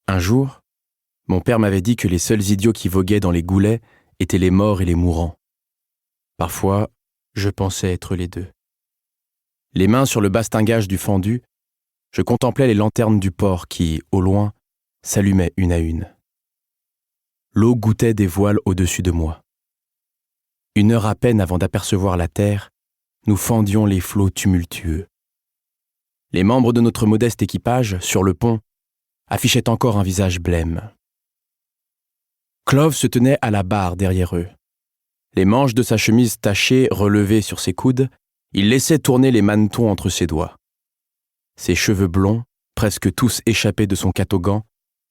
Un jour, mon père m'avait dit que les seuls idiots qui voguaient dans les goulets étaient les morts et les mourants. Parfois, je pensais être les deux. Les mains sur le bastingage du fendu, je contemplais les lanternes du port qui, au loin, s'allumaient une à une. L'eau goûtait des voiles au-dessus de moi. 1 heure à peine avant d'apercevoir la terre, nous fendions les flots tumultueux. Les membres de notre modeste équipage, sur le pont, affichaient encore un visage blême. Clove se tenait à la barre derrière eux. Les manches de sa chemise tachée relevées sur ses coudes, il laissait tourner les manetons entre ses doigts. Ses cheveux blonds, presque tous échappés de son catogan,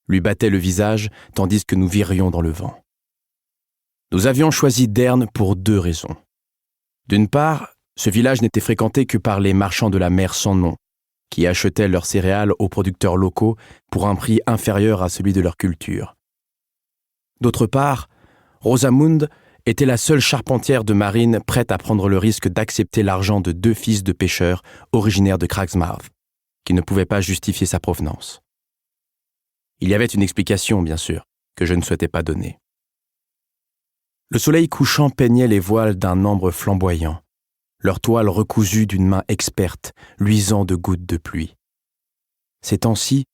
lui battaient le visage tandis que nous virions dans le vent. Nous avions choisi Dearne pour 2 raisons. D'une part, ce village n'était fréquenté que par les marchands de la mer sans nom, qui achetaient leurs céréales aux producteurs locaux pour un prix inférieur à celui de leur culture. D'autre part, Rosamund était la seule charpentière de marine prête à prendre le risque d'accepter l'argent de 2 fils de pêcheurs originaires de Cragsmouth, qui ne pouvaient pas justifier sa provenance. Il y avait une explication, bien sûr, que je ne souhaitais pas donner. Le soleil couchant peignait les voiles d'un ambre flamboyant, leur toile recousue d'une main experte, luisant de gouttes de pluie. Ces temps-ci,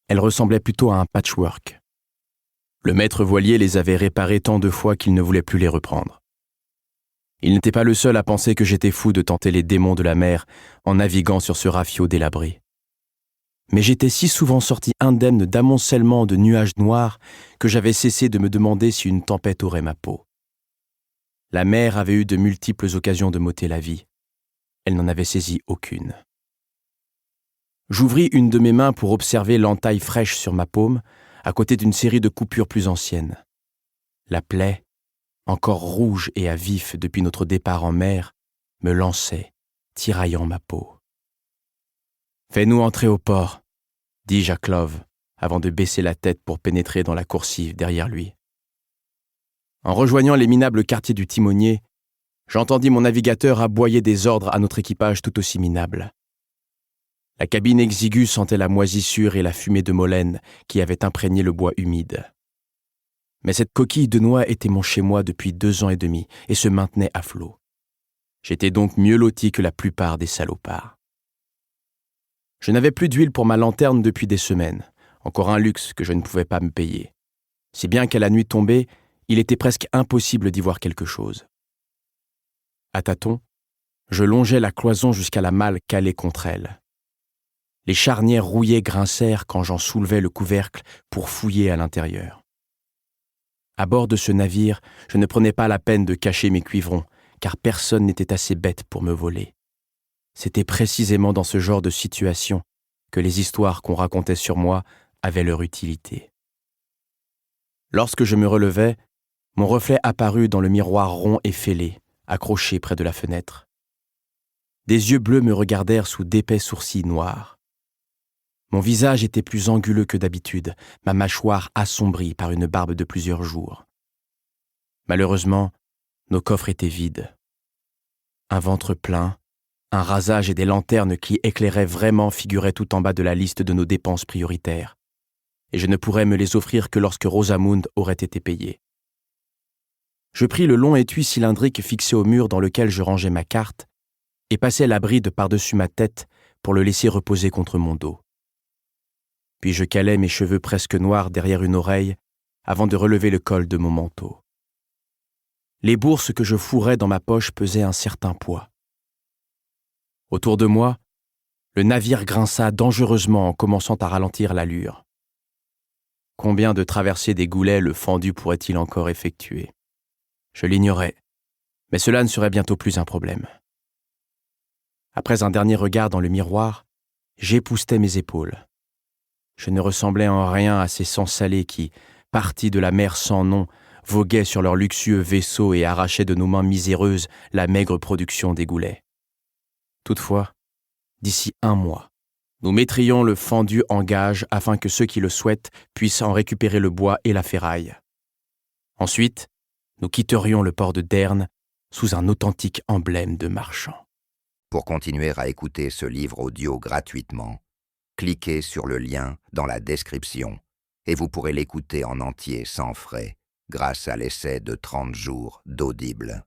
elles ressemblaient plutôt à un patchwork. Le maître voilier les avait réparées tant de fois qu'il ne voulait plus les reprendre. Il n'était pas le seul à penser que j'étais fou de tenter les démons de la mer en naviguant sur ce rafiot délabré. Mais j'étais si souvent sorti indemne d'amoncellement de nuages noirs que j'avais cessé de me demander si une tempête aurait ma peau. La mer avait eu de multiples occasions de m'ôter la vie. Elle n'en avait saisi aucune. J'ouvris une de mes mains pour observer l'entaille fraîche sur ma paume, à côté d'une série de coupures plus anciennes. La plaie, encore rouge et à vif depuis notre départ en mer, me lançait, tiraillant ma peau. « Fais-nous entrer au port », dis-je à Clove, avant de baisser la tête pour pénétrer dans la coursive derrière lui. En rejoignant les minables quartiers du timonier, j'entendis mon navigateur aboyer des ordres à notre équipage tout aussi minable. La cabine exiguë sentait la moisissure et la fumée de molène qui avait imprégné le bois humide. Mais cette coquille de noix était mon chez-moi depuis 2 ans et demi et se maintenait à flot. J'étais donc mieux loti que la plupart des salopards. Je n'avais plus d'huile pour ma lanterne depuis des semaines, encore un luxe que je ne pouvais pas me payer. Si bien qu'à la nuit tombée, il était presque impossible d'y voir quelque chose. À tâtons, je longeais la cloison jusqu'à la malle calée contre elle. Les charnières rouillées grincèrent quand j'en soulevais le couvercle pour fouiller à l'intérieur. À bord de ce navire, je ne prenais pas la peine de cacher mes cuivrons, car personne n'était assez bête pour me voler. C'était précisément dans ce genre de situation que les histoires qu'on racontait sur moi avaient leur utilité. Lorsque je me relevais, mon reflet apparut dans le miroir rond et fêlé, accroché près de la fenêtre. Des yeux bleus me regardèrent sous d'épais sourcils noirs. Mon visage était plus anguleux que d'habitude, ma mâchoire assombrie par une barbe de plusieurs jours. Malheureusement, nos coffres étaient vides. Un ventre plein, un rasage et des lanternes qui éclairaient vraiment figuraient tout en bas de la liste de nos dépenses prioritaires, et je ne pourrais me les offrir que lorsque Rosamund aurait été payée. Je pris le long étui cylindrique fixé au mur dans lequel je rangeais ma carte et passai la bride par-dessus ma tête pour le laisser reposer contre mon dos. Puis je calai mes cheveux presque noirs derrière une oreille avant de relever le col de mon manteau. Les bourses que je fourrais dans ma poche pesaient un certain poids. Autour de moi, le navire grinça dangereusement en commençant à ralentir l'allure. Combien de traversées des goulets le fendu pourrait-il encore effectuer ? Je l'ignorais, mais cela ne serait bientôt plus un problème. Après un dernier regard dans le miroir, j'époussetai mes épaules. Je ne ressemblais en rien à ces sangs salés qui, partis de la mer sans nom, voguaient sur leurs luxueux vaisseaux et arrachaient de nos mains miséreuses la maigre production des goulets. Toutefois, d'ici 1 mois, nous mettrions le fendu en gage afin que ceux qui le souhaitent puissent en récupérer le bois et la ferraille. Ensuite, nous quitterions le port de Dearne sous un authentique emblème de marchand. Pour continuer à écouter ce livre audio gratuitement, cliquez sur le lien dans la description et vous pourrez l'écouter en entier sans frais grâce à l'essai de 30 jours d'Audible.